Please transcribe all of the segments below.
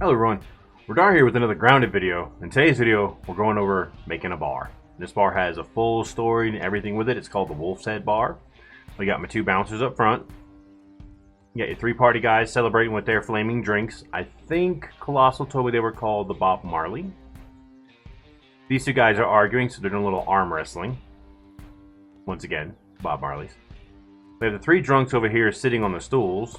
Hello everyone, we're Dar here with another grounded video. In today's video, we're going over making a bar. This bar has a full story and everything with it. It's called the Wolf's Head Bar. We got my two bouncers up front. You got your three party guys celebrating with their flaming drinks. I think Colossal told me they were called the Bob Marley. These two guys are arguing, so they're doing a little arm wrestling. Once again, Bob Marley's. We have the three drunks over here sitting on the stools.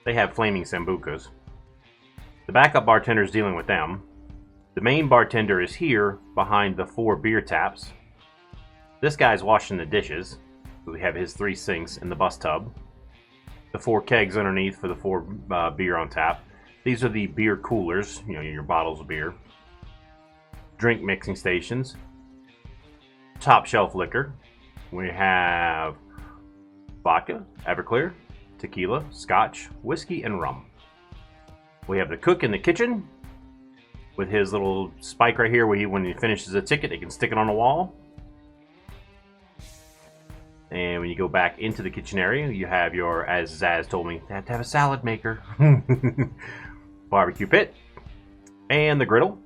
They have flaming sambucas. The backup bartender is dealing with them. The main bartender is here behind the four beer taps. This guy's washing the dishes. We have his three sinks in the bus tub. The four kegs underneath for the four beer on tap. These are the beer coolers, you know, your bottles of beer. Drink mixing stations. Top shelf liquor. We have vodka, Everclear, tequila, scotch, whiskey, and rum. We have the cook in the kitchen with his little spike right here where when he finishes a ticket, he can stick it on the wall. And when you go back into the kitchen area, you have your, as Zaz told me, you have to have a salad maker. Barbecue pit. And the griddle.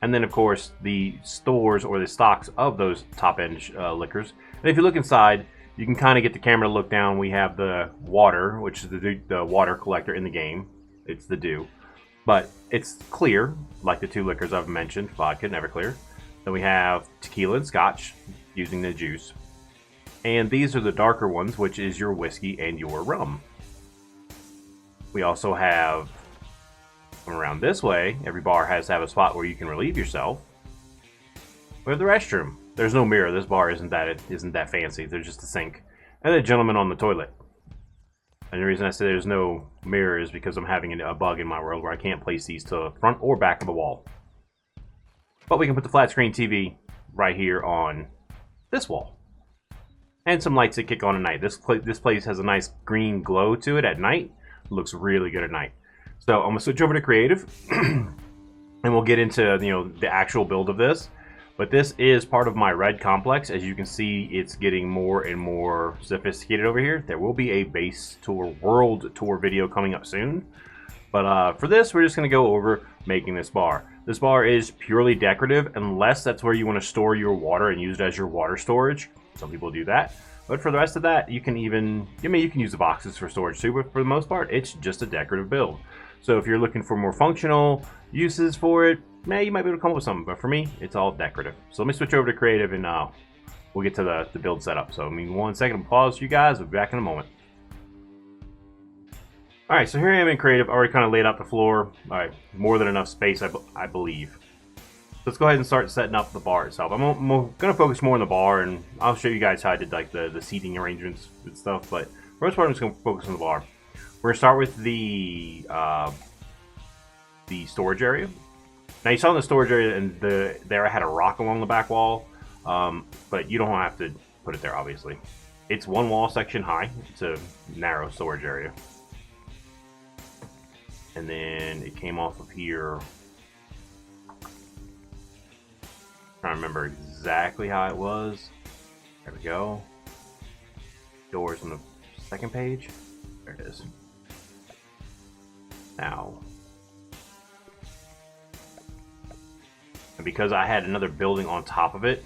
And then, of course, the stores or the stocks of those top-end liquors. And if you look inside, you can kind of get the camera to look down. We have the water, which is the water collector in the game. It's the dew. But it's clear, like the two liquors I've mentioned, vodka and Everclear. Then we have tequila and scotch, using the juice. And these are the darker ones, which is your whiskey and your rum. We also have, come around this way, every bar has to have a spot where you can relieve yourself. We have the restroom. There's no mirror. This bar isn't that fancy. There's just a sink. And a gentleman on the toilet. And the reason I say there's no mirror is because I'm having a bug in my world where I can't place these to the front or back of the wall. But we can put the flat screen TV right here on this wall. And some lights that kick on at night. This place has a nice green glow to it at night. It looks really good at night. So I'm going to switch over to creative. And we'll get into the actual build of this. But this is part of my red complex. As you can see, it's getting more and more sophisticated over here. There will be a base tour, world tour video coming up soon. But for this, we're just going to go over making this bar. This bar is purely decorative, unless that's where you want to store your water and use it as your water storage. Some people do that. But for the rest of that, you can even, you can use the boxes for storage too. But for the most part, it's just a decorative build. So if you're looking for more functional uses for it, you might be able to come up with something, but for me, it's all decorative. So let me switch over to creative and we'll get to the build setup. So, 1 second, pause you guys. We'll be back in a moment. Alright, so here I am in creative. I already kind of laid out the floor. Alright, more than enough space, I believe. Let's go ahead and start setting up the bar itself. I'm going to focus more on the bar, and I'll show you guys how I did like the seating arrangements and stuff, but for the most part, I'm just going to focus on the bar. We're going to start with the storage area. Now you saw in the storage area, and there I had a rock along the back wall, but you don't have to put it there, obviously. It's one wall section high. It's a narrow storage area. And then it came off of here. Trying to remember exactly how it was. There we go. Doors on the second page. There it is. Now, and because I had another building on top of it,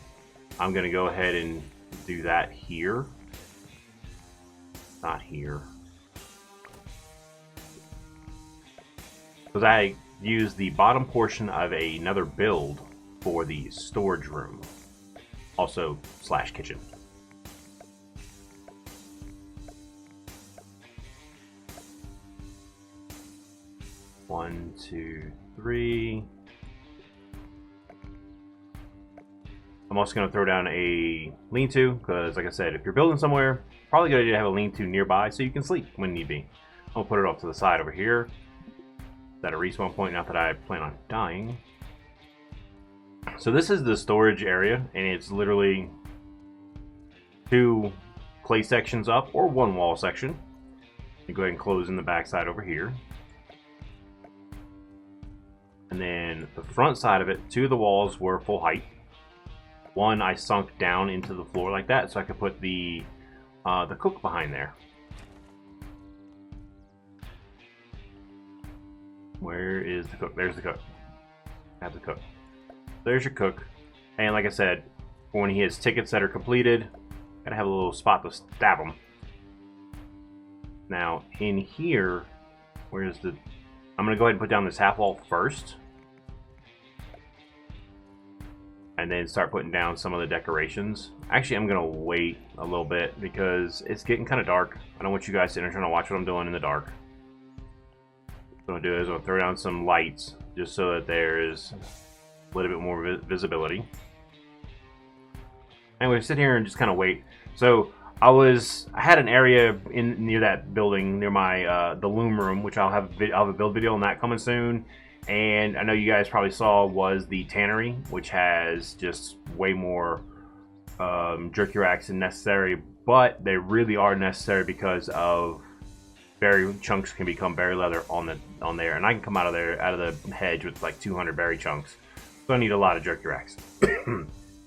I'm going to go ahead and do that here. Not here. Because I used the bottom portion of another build for the storage room. Also / kitchen. One, two, three. I'm also going to throw down a lean-to, because like I said, if you're building somewhere, probably good idea to have a lean-to nearby so you can sleep when need be. I'll put it off to the side over here. At a respawn point, not that I plan on dying. So this is the storage area, and it's literally 2 clay sections up, or 1 wall section. You go ahead and close in the back side over here. And then the front side of it, 2 of the walls were full height. One I sunk down into the floor like that, so I could put the cook behind there. Where is the cook? There's the cook. Have the cook. There's your cook. And like I said, when he has tickets that are completed, gotta have a little spot to stab them. Now, in here, where's the... I'm gonna go ahead and put down this half wall first. And then start putting down some of the decorations. Actually, I'm gonna wait a little bit because it's getting kind of dark. I don't want you guys sitting there trying to watch what I'm doing in the dark. What I'm gonna do is I'll throw down some lights just so that there's a little bit more visibility. And we sit here and just kind of wait. So I had an area near that building near my the loom room, which I'll have a build video on that coming soon. And I know you guys probably saw was the tannery, which has just way more jerky racks than necessary, but they really are necessary because of berry chunks can become berry leather on there, and I can come out of the hedge with like 200 berry chunks, so I need a lot of jerky racks.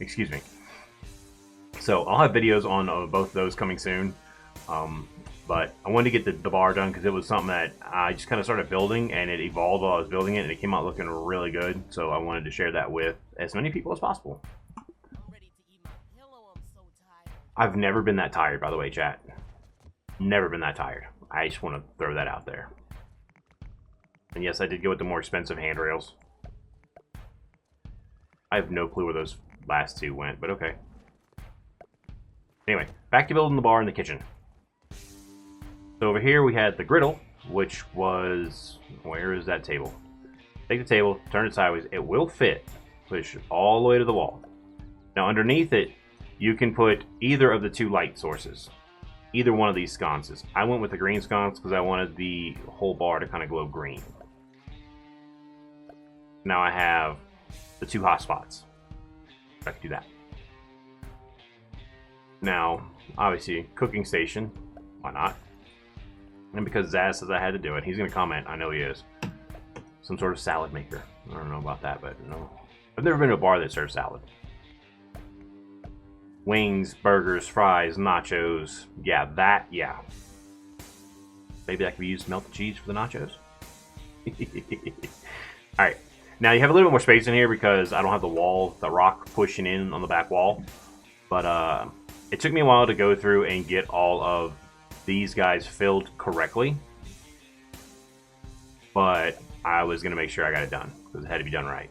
Excuse me. So I'll have videos on both of those coming soon. But I wanted to get the bar done because it was something that I just kind of started building, and it evolved while I was building it, and it came out looking really good. So I wanted to share that with as many people as possible. I've never been that tired, by the way, chat. Never been that tired. I just want to throw that out there. And yes, I did go with the more expensive handrails. I have no clue where those last two went, but okay. Anyway, back to building the bar in the kitchen. So over here we had the griddle, which was... Where is that table? Take the table, turn it sideways. It will fit. Push all the way to the wall. Now underneath it, you can put either of the two light sources. Either one of these sconces. I went with the green sconce because I wanted the whole bar to kind of glow green. Now I have the two hot spots. I can do that. Now, obviously, cooking station. Why not? And because Zaz says I had to do it, he's going to comment. I know he is. Some sort of salad maker. I don't know about that, but no. I've never been to a bar that serves salad. Wings, burgers, fries, nachos. Yeah, that, yeah. Maybe that could be used to melt the cheese for the nachos. Alright. Now you have a little bit more space in here because I don't have the rock pushing in on the back wall. But it took me a while to go through and get all of these guys filled correctly. But I was going to make sure I got it done because it had to be done right.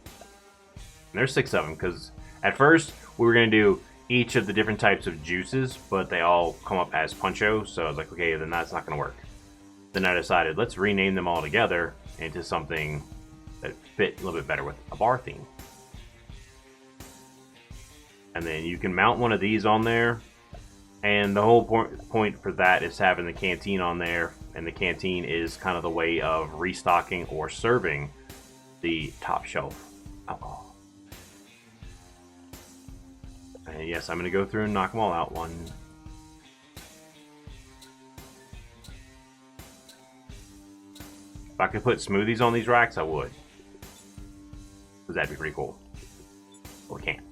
And there's 6 of them because at first we were going to do each of the different types of juices, but they all come up as Puncho, so I was like, okay, then that's not going to work. Then I decided, let's rename them all together into something that fit a little bit better with a bar theme. And then you can mount one of these on there, and the whole point for that is having the canteen on there, and the canteen is kind of the way of restocking or serving the top shelf alcohol. And yes, I'm going to go through and knock them all out one. If I could put smoothies on these racks, I would. Because that'd be pretty cool. But we can't.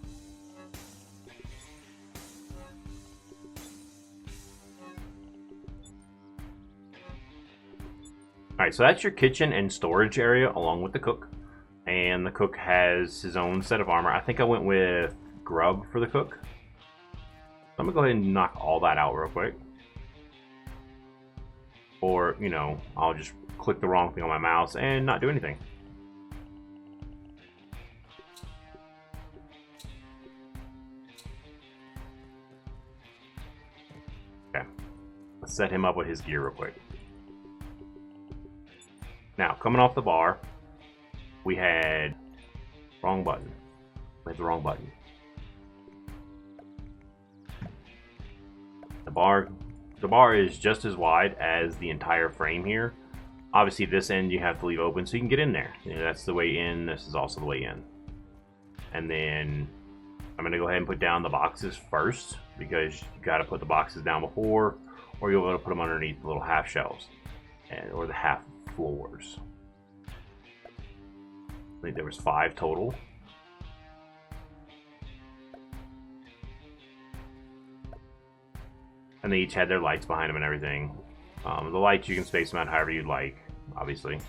Alright, so that's your kitchen and storage area along with the cook. And the cook has his own set of armor. I think I went with grub for the cook. So I'm gonna go ahead and knock all that out real quick. Or, you know, I'll just click the wrong thing on my mouse and not do anything. Okay. Let's set him up with his gear real quick. Now, coming off the bar, we had wrong button. We had the wrong button. The bar is just as wide as the entire frame here. Obviously, this end you have to leave open so you can get in there. You know, that's the way in. This is also the way in. And then I'm going to go ahead and put down the boxes first because you got to put the boxes down before, or you'll be able to put them underneath the little half shelves or the half floors. I think there was 5 total. And they each had their lights behind them and everything. The lights, you can space them out however you'd like, obviously.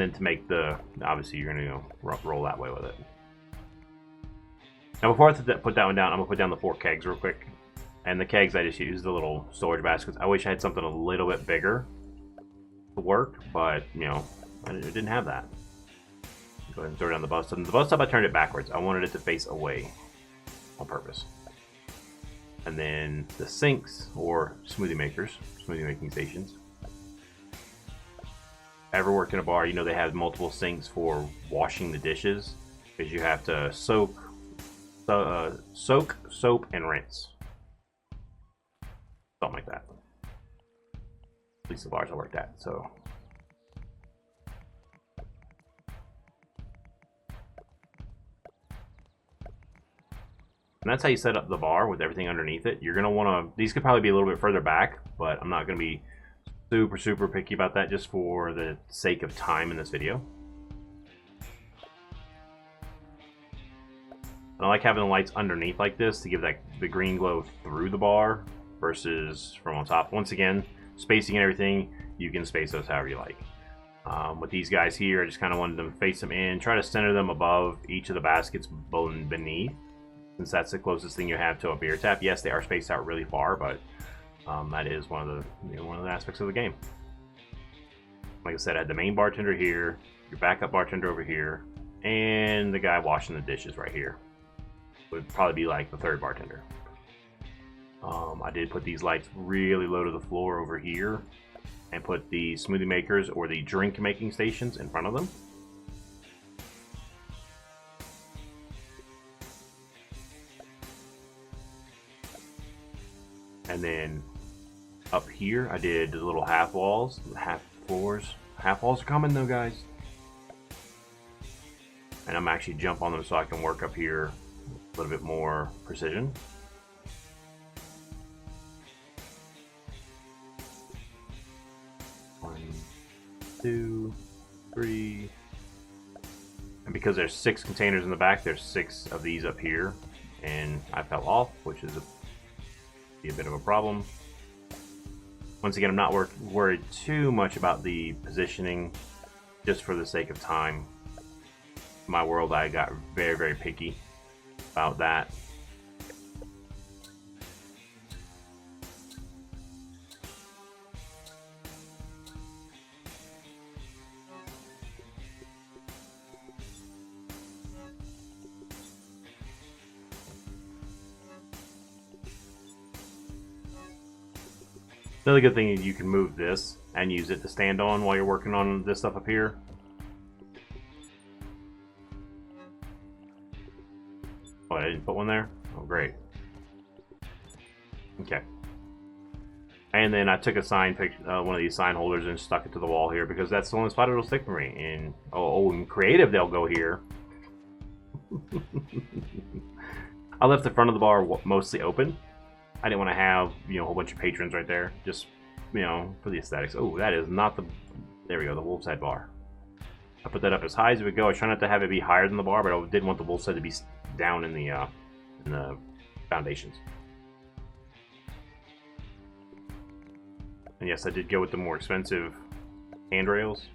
And then to make the, obviously you're going to roll that way with it. Now before I put that one down, I'm going to put down the 4 kegs real quick. And the kegs, I just use the little storage baskets. I wish I had something a little bit bigger to work, but, you know, I didn't have that. Go ahead and throw down the bus tub. The bus tub, I turned it backwards. I wanted it to face away on purpose. And then the sinks, or smoothie makers, smoothie making stations. Ever worked in a bar, you know they have multiple sinks for washing the dishes, because you have to soak, soap, and rinse. Something like that. At least the bars I worked at, so. And that's how you set up the bar with everything underneath it. You're going to want to, these could probably be a little bit further back, but I'm not going to be super picky about that just for the sake of time in this video. And I like having the lights underneath like this to give that the green glow through the bar versus from on top. Once again, spacing and everything, you can space those however you like. With these guys here, I just kind of wanted them to face them in, try to center them above each of the baskets beneath, since that's the closest thing you have to a beer tap. Yes, they are spaced out really far, but that is one of the aspects of the game. Like I said, I had the main bartender here, your backup bartender over here, and the guy washing the dishes right here. Would probably be like the 3rd bartender. I did put these lights really low to the floor over here, and put the smoothie makers or the drink making stations in front of them. And then up here, I did the little half walls, half floors. Half walls are coming though, guys. And I'm actually jump on them so I can work up here a little bit more precision. One, 2, 3. And because there's 6 containers in the back, there's 6 of these up here. And I fell off, which is be a bit of a problem. Once again, I'm not worried too much about the positioning, just for the sake of time. In my world, I got very picky about that. Another good thing is you can move this and use it to stand on while you're working on this stuff up here. Oh, I didn't put one there? Oh, great. Okay. And then I took a sign picture, one of these sign holders, and stuck it to the wall here because that's the only spot it'll stick for me. And in creative, they'll go here. I left the front of the bar mostly open. I didn't want to have, you know, a whole bunch of patrons right there, just, you know, for the aesthetics. Oh, that is not the, there we go, the wolf's head bar. I put that up as high as it would go. I try not to have it be higher than the bar, but I didn't want the wolf's head to be down in the foundations. And yes, I did go with the more expensive handrails.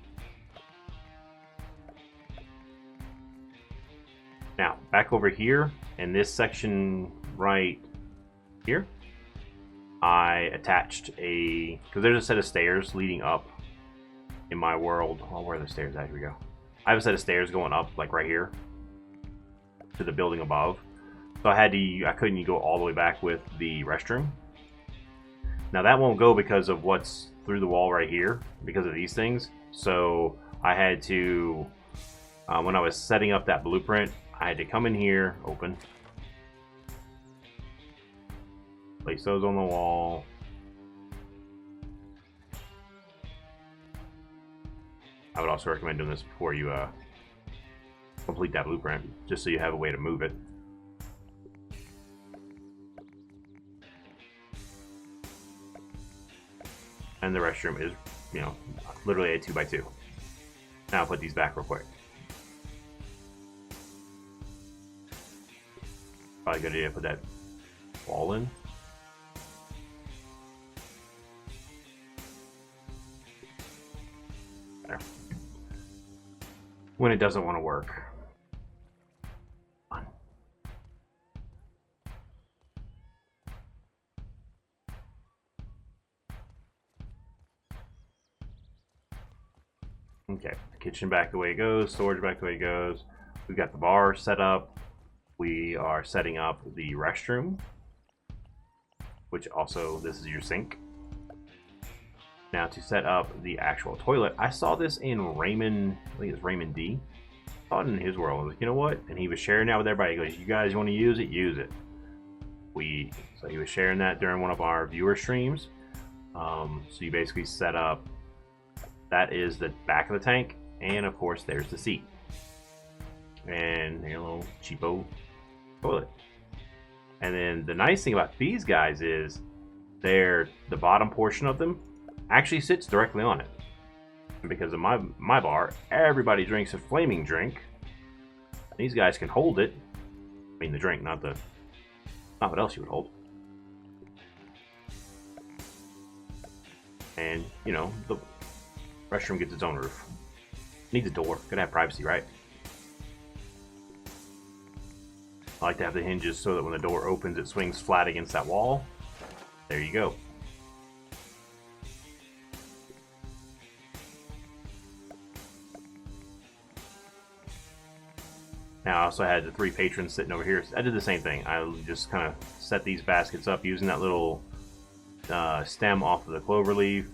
Now, back over here, in this section right here, I attached because there's a set of stairs leading up in my world. Oh, where are the stairs at? Here we go. I have a set of stairs going up, like right here, to the building above. So I couldn't go all the way back with the restroom. Now that won't go because of what's through the wall right here, because of these things. So I had to, when I was setting up that blueprint, I had to come in here, open, place those on the wall. I would also recommend doing this before you complete that blueprint, just so you have a way to move it. And the restroom is, you know, literally a 2x2. Now I'll put these back real quick. Probably a good idea to put that wall in. There. when it doesn't want to work. Okay, kitchen back the way it goes, storage back the way it goes. We've got the bar set up. We are setting up the restroom, which also, this is your sink. Now to set up the actual toilet, I saw this in Raymond, I think it's Raymond D. I saw it in his world. I was like, you know what? And he was sharing that with everybody. He goes, you guys want to use it? Use it. So he was sharing that during one of our viewer streams. So you basically set up, that is the back of the tank, and of course there's the seat. And a little cheapo toilet. And then the nice thing about these guys is the bottom portion of them actually sits directly on it. And because of my bar, everybody drinks a flaming drink. These guys can hold it. I mean the drink, not what else you would hold. And you know, the restroom gets its own roof. Needs a door. Gotta have privacy, right? I like to have the hinges so that when the door opens, it swings flat against that wall. There you go. Now I also had the 3 patrons sitting over here. I did the same thing. I just kind of set these baskets up using that little stem off of the clover leaf,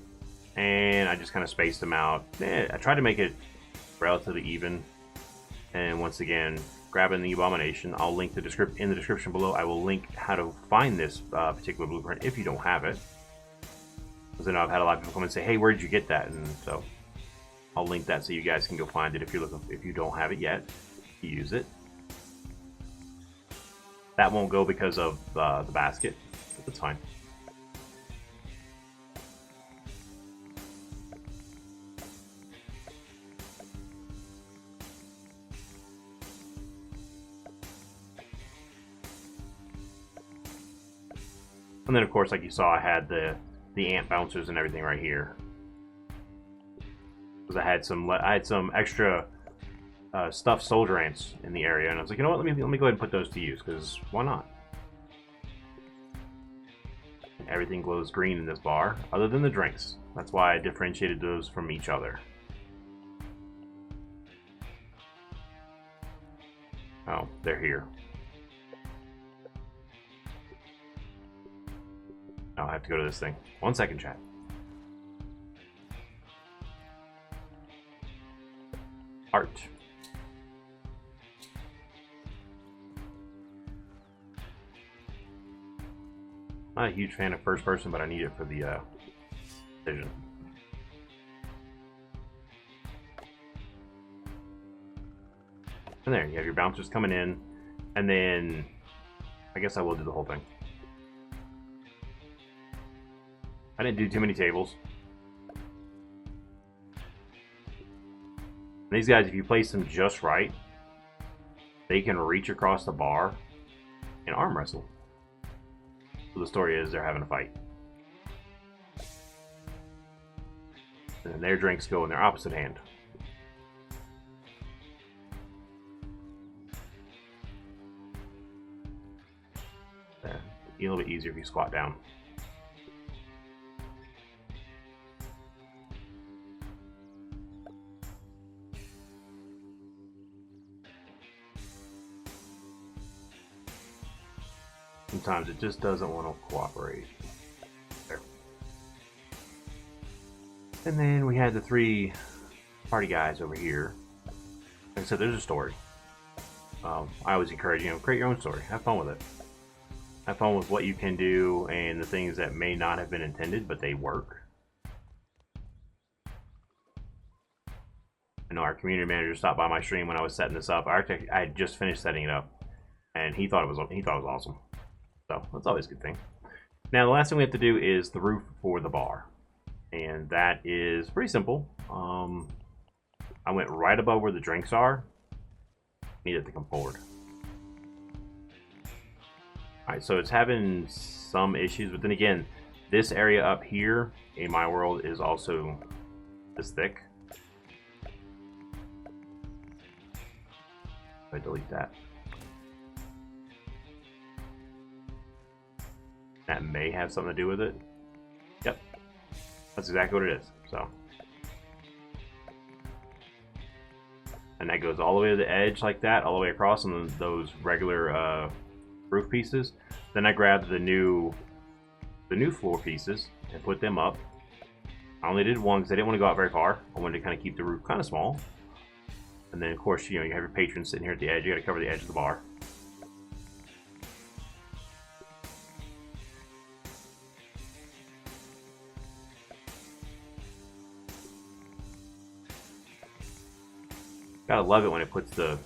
and I just kind of spaced them out. I tried to make it relatively even. And once again, grabbing the abomination, I'll link in the description below. I will link how to find this particular blueprint if you don't have it. Because I know I've had a lot of people come and say, "Hey, where did you get that?" And so I'll link that so you guys can go find it if you don't have it yet. Use it. That won't go because of the basket, but that's fine. And then of course, like you saw, I had the ant bouncers and everything right here, because I had some extra stuffed soldier ants in the area, and I was like, you know what, let me go ahead and put those to use, because why not? And everything glows green in this bar, other than the drinks. That's why I differentiated those from each other. Oh, they're here. Oh, I have to go to this thing. 1 second, chat. Art. Not a huge fan of first person, but I need it for the vision. And there, you have your bouncers coming in, and then I guess I will do the whole thing. I didn't do too many tables. These guys, if you place them just right, they can reach across the bar and arm wrestle. So the story is they're having a fight. And then their drinks go in their opposite hand. There. Be a little bit easier if you squat down. Sometimes it just doesn't want to cooperate. There. And then we had the 3 party guys over here. Like I said, there's a story. I always encourage, create your own story. Have fun with it. Have fun with what you can do and the things that may not have been intended, but they work. I know our community manager stopped by my stream when I was setting this up. I had just finished setting it up, and he thought it was awesome. So that's always a good thing. Now the last thing we have to do is the roof for the bar, and that is pretty simple. I went right above where the drinks are. Need it to come forward. Alright, so it's having some issues, but then again, this area up here in my world is also this thick. delete that. That may have something to do with it. Yep. That's exactly what it is. So. And that goes all the way to the edge like that, all the way across on those regular roof pieces. Then I grabbed the new floor pieces and put them up. I only did one because I didn't want to go out very far. I wanted to kind of keep the roof kind of small. And then of course, you know, you have your patrons sitting here at the edge. You got to cover the edge of the bar. Gotta love it when it puts the,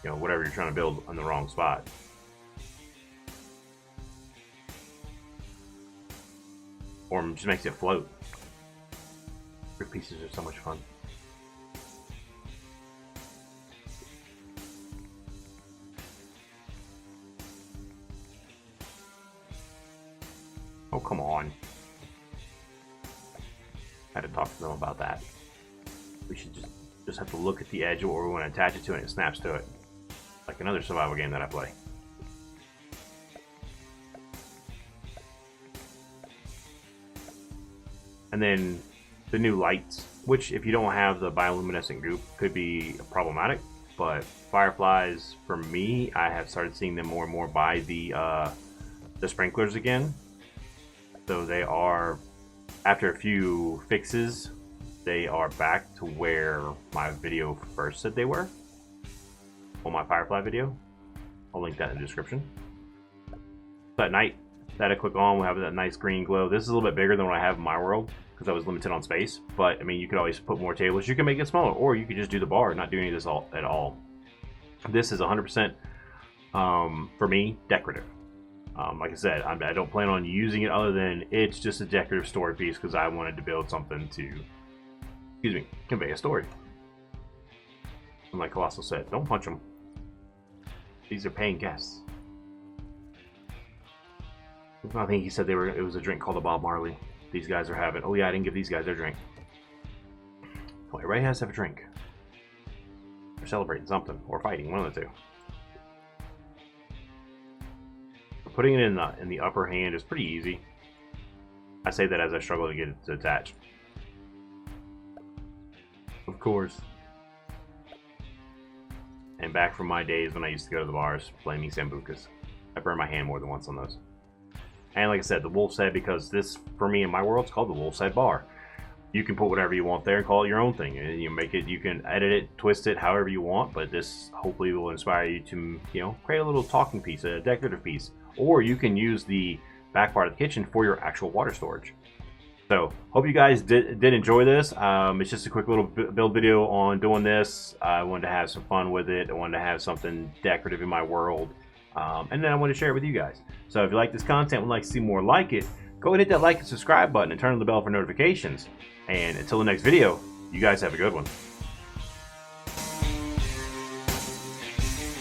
you know, whatever you're trying to build on the wrong spot. Or just makes it float. Roof pieces are so much fun. Oh, come on. I had to talk to them about that. We should just have to look at the edge of what we want to attach it to and it snaps to it. Like another survival game that I play. And then the new lights, which if you don't have the bioluminescent goop could be problematic, but fireflies, for me, I have started seeing them more and more by the sprinklers again. So they are, after a few fixes, they are back to where my video first said they were. On my firefly video. I'll link that in the description. So at night, that I click on, we'll have that nice green glow. This is a little bit bigger than what I have in my world, because I was limited on space. But, I mean, you could always put more tables. You can make it smaller, or you could just do the bar and not do any of this at all. This is 100%, for me, decorative. Like I said, I don't plan on using it other than it's just a decorative story piece because I wanted to build something to, excuse me, convey a story. And like Colossal said, don't punch them. These are paying guests. I think he said it was a drink called a Bob Marley. These guys are having. Oh yeah, I didn't give these guys their drink. Well, everybody has to have a drink. They're celebrating something or fighting, one of the two. Putting it in the upper hand is pretty easy. I say that as I struggle to get it to attach. Of course. And back from my days when I used to go to the bars playing sambucas. I burned my hand more than once on those. And like I said, the Wolf's Head, because this, for me in my world, it's called the Wolf's Head Bar. You can put whatever you want there and call it your own thing. And you make it, you can edit it, twist it however you want, but this hopefully will inspire you to, you know, create a little talking piece, a decorative piece. Or you can use the back part of the kitchen for your actual water storage. So, hope you guys did enjoy this. It's just a quick little build video on doing this. I wanted to have some fun with it. I wanted to have something decorative in my world. And then I want to share it with you guys. So if you like this content and would like to see more like it, go ahead and hit that like and subscribe button and turn on the bell for notifications. And until the next video, you guys have a good one.